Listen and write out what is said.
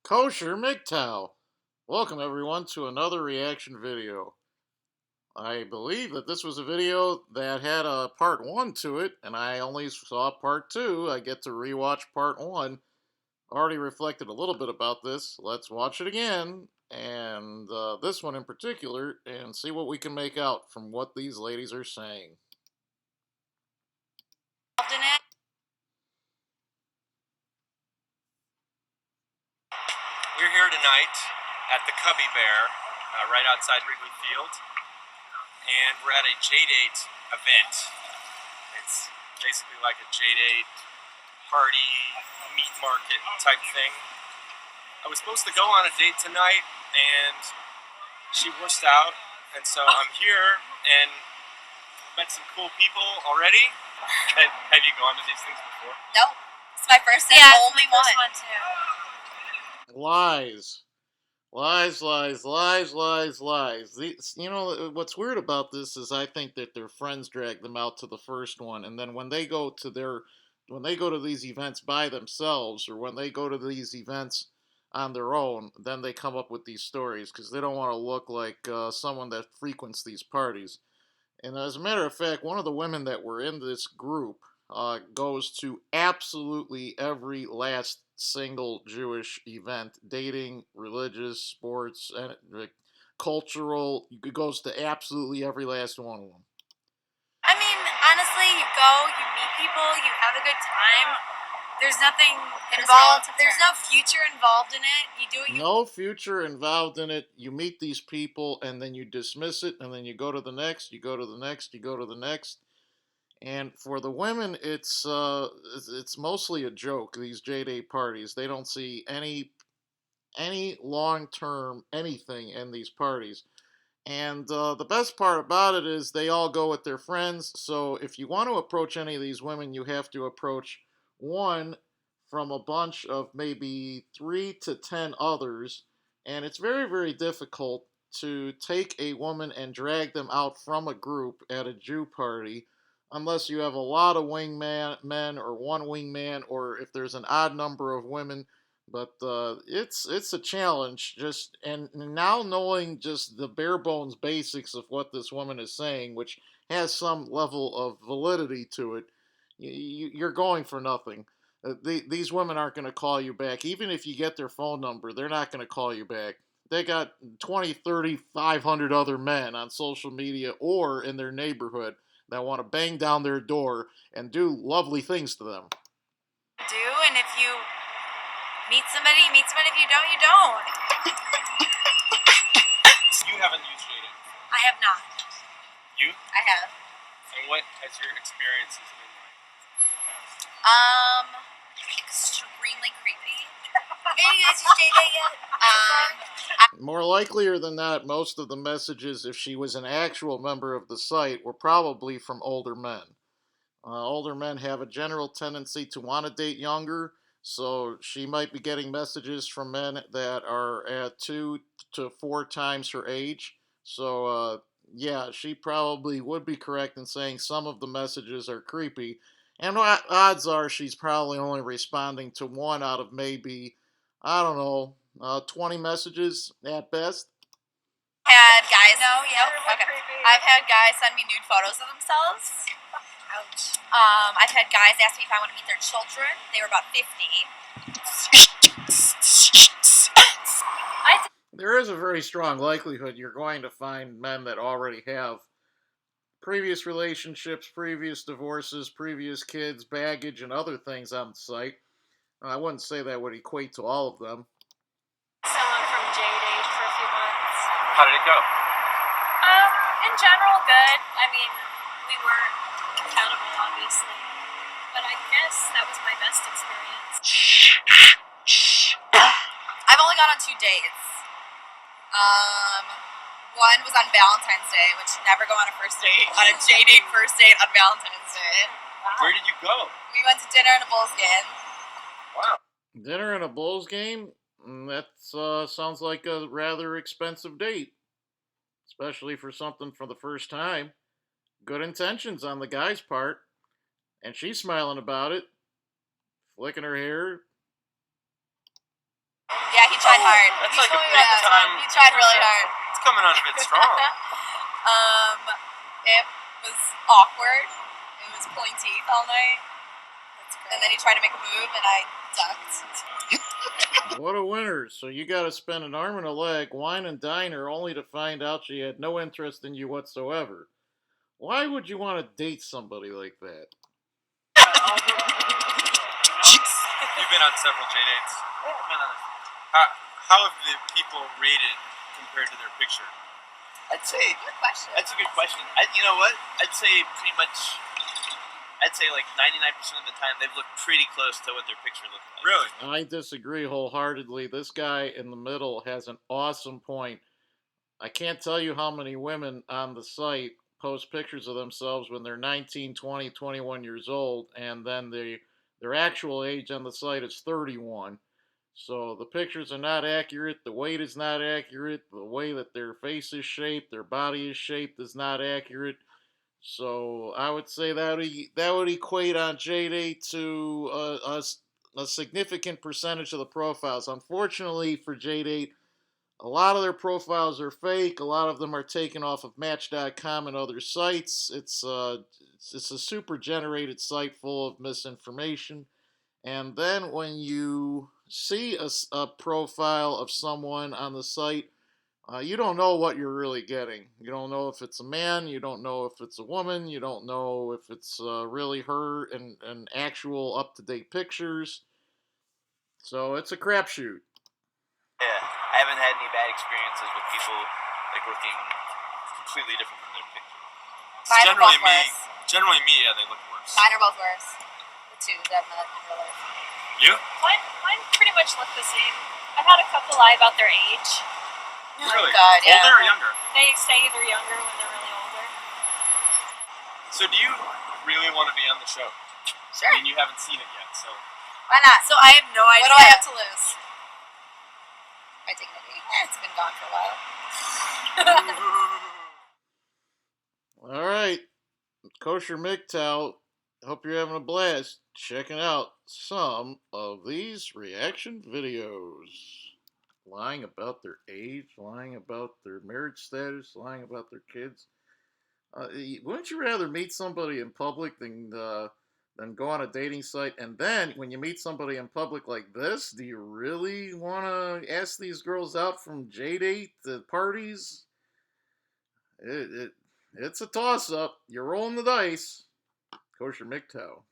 Kosher MGTOW. Welcome everyone to another reaction video. I believe that this was a video that had a part 1 to it, and I only saw part 2. I get to rewatch part 1. Already reflected a little bit about this. Let's watch it again, and this one in particular, and see what we can make out from what these ladies are saying. We're here tonight at the Cubby Bear, right outside Wrigley Field, and we're at a JDate event. It's basically like a JDate party, meat market type thing. I was supposed to go on a date tonight, and she wussed out, and so I'm here and met some cool people already. Have you gone to these things before? No, it's my first and only one too. Lies. Lies, lies, lies, lies, lies. You know, what's weird about this is I think that their friends drag them out to the first one, and then when they go to these events by themselves, or when they go to these events on their own, then they come up with these stories because they don't want to look like someone that frequents these parties. And as a matter of fact, one of the women that were in this group goes to absolutely every last single Jewish event, dating, religious, sports, and cultural. It goes to absolutely every last one of them. I mean, honestly, you go, you meet people, you have a good time. There's nothing involved. There's no future involved in it. You do it. No future involved in it. You meet these people, and then you dismiss it, and then you go to the next. You go to the next. You go to the next. And for the women, it's mostly a joke. These JDate parties, they don't see any long term anything in these parties. And the best part about it is they all go with their friends. So if you want to approach any of these women, you have to approach one from a bunch of maybe 3 to 10 others. And it's very, very difficult to take a woman and drag them out from a group at a Jew party unless you have a lot of wingman men or one wingman, or if there's an odd number of women. But it's a challenge. Just and now knowing just the bare bones basics of what this woman is saying, which has some level of validity to it, you're going for nothing. These women aren't going to call you back. Even if you get their phone number, they're not going to call you back. They got 20, 30, 500 other men on social media or in their neighborhood that want to bang down their door and do lovely things to them. And if you meet somebody, you meet somebody. If you don't, you don't. You haven't used JDate. I have not. You? I have. And what has your experiences been like in the past? Extremely creepy. Maybe you guys use JDate yet? More likelier than not, most of the messages, if she was an actual member of the site, were probably from older men. Older men have a general tendency to want to date younger, so she might be getting messages from men that are at 2 to 4 times her age. So, yeah, she probably would be correct in saying some of the messages are creepy. And odds are she's probably only responding to one out of maybe, I don't know, 20 messages at best. Had guys. No, yeah. Okay. I've had guys send me nude photos of themselves. Ouch. I've had guys ask me if I want to meet their children. They were about 50. There is a very strong likelihood you're going to find men that already have previous relationships, previous divorces, previous kids, baggage, and other things on the site. I wouldn't say that would equate to all of them. Someone from JDate for a few months. How did it go? In general, good. I mean, we weren't accountable, obviously, but I guess that was my best experience. I've only gone on 2 dates. One was on Valentine's Day, which never go on a first date. On a JDate first date on Valentine's Day. Wow. Where did you go? We went to dinner and a Bulls game. Wow. Dinner and a Bulls game? That sounds like a rather expensive date, especially for something for the first time. Good intentions on the guy's part, and she's smiling about it, flicking her hair. Yeah, Yeah, he tried hard. That's He like a told me big about this time. one. He tried really hard. It's coming on a bit strong. It was awkward. It was pulling teeth all night. That's great. And then he tried to make a move, and I ducked. What a winner. So you got to spend an arm and a leg, wine and dine her, only to find out she had no interest in you whatsoever. Why would you want to date somebody like that? You've been on several JDates. How have the people rated compared to their picture? I'd say Good question. that's a good question. You know what? I'd say pretty much. I'd say like 99% of the time they've looked pretty close to what their picture looked like. Really? I disagree wholeheartedly. This guy in the middle has an awesome point. I can't tell you how many women on the site post pictures of themselves when they're 19, 20, 21 years old, and then their actual age on the site is 31. So the pictures are not accurate, the weight is not accurate, the way that their face is shaped, their body is shaped is not accurate. So I would say that would equate on JDate to a significant percentage of the profiles. Unfortunately for JDate, a lot of their profiles are fake. A lot of them are taken off of Match.com and other sites. It's a super generated site full of misinformation. And then when you see a profile of someone on the site, you don't know what you're really getting. You don't know if it's a man. You don't know if it's a woman. You don't know if it's really her and actual up to date pictures. So it's a crapshoot. Yeah, I haven't had any bad experiences with people like looking completely different from their picture. Mine are both worse. Generally me, yeah, they look worse. Mine are both worse. The two that I've met in real life. You? Mine pretty much look the same. I've had a couple lie about their age. Really? Oh God, yeah. Older or younger? They say they're younger when they're really older. So do you really want to be on the show? Sure. I mean, you haven't seen it yet, so. Why not? So I have no idea. What do I have to lose? My dignity. It's been gone for a while. All right, Kosher MGTOW. Hope you're having a blast checking out some of these reaction videos. Lying about their age, lying about their marriage status, lying about their kids. Wouldn't you rather meet somebody in public than go on a dating site? And then when you meet somebody in public like this, do you really want to ask these girls out from JDate parties? It's a toss up. You're rolling the dice. Kosher MGTOW.